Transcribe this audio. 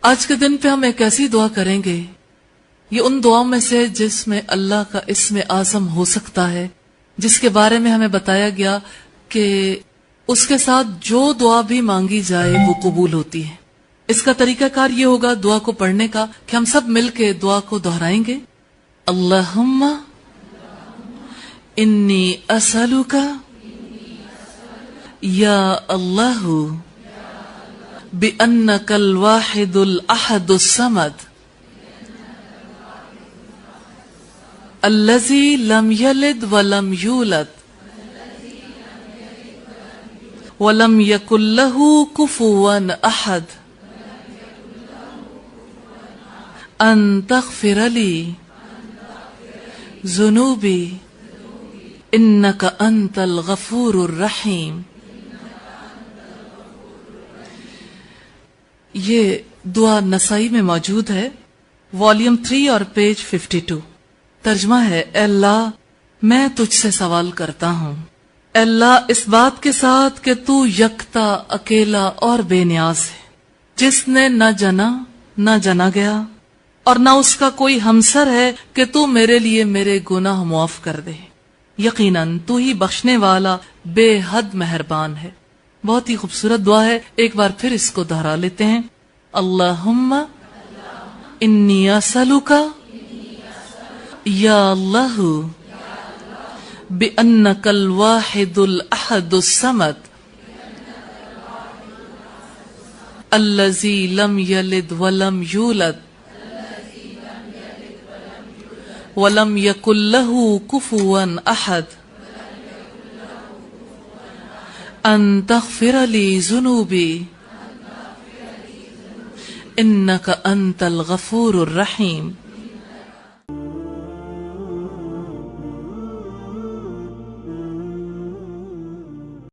آج کے دن پہ ہم ایک ایسی دعا کریں گے، یہ ان دعاؤں میں سے جس میں اللہ کا اسم اعظم ہو سکتا ہے، جس کے بارے میں ہمیں بتایا گیا کہ اس کے ساتھ جو دعا بھی مانگی جائے وہ قبول ہوتی ہے۔ اس کا طریقہ کار یہ ہوگا دعا کو پڑھنے کا کہ ہم سب مل کے دعا کو دہرائیں گے۔ اللہم انی اسألک یا اللہ بأنک الواحد الأحد الصمد الذی لم یلد ولم یولد ولم یکن له کفوا احد ان تغفر لی ذنوبی انک انت الغفور الرحیم۔ یہ دعا نسائی میں موجود ہے، والیوم 3 اور پیج 52۔ ترجمہ ہے، اے اللہ میں تجھ سے سوال کرتا ہوں، اے اللہ اس بات کے ساتھ کہ تو یکتا، اکیلا اور بے نیاز ہے، جس نے نہ جنا نہ جنا گیا اور نہ اس کا کوئی ہمسر ہے کہ تو میرے لیے میرے گناہ معاف کر دے۔ یقیناً تو ہی بخشنے والا بے حد مہربان ہے۔ بہت ہی خوبصورت دعا ہے، ایک بار پھر اس کو دہرا لیتے ہیں۔ اللہم انی اسألک یا اللہ بأنک الواحد الأحد الصمد الذی لم یلد ولم یولد ولم یکن له کفوا احد ان تغفر لی ذنوبی انک انت الغفور الرحیم۔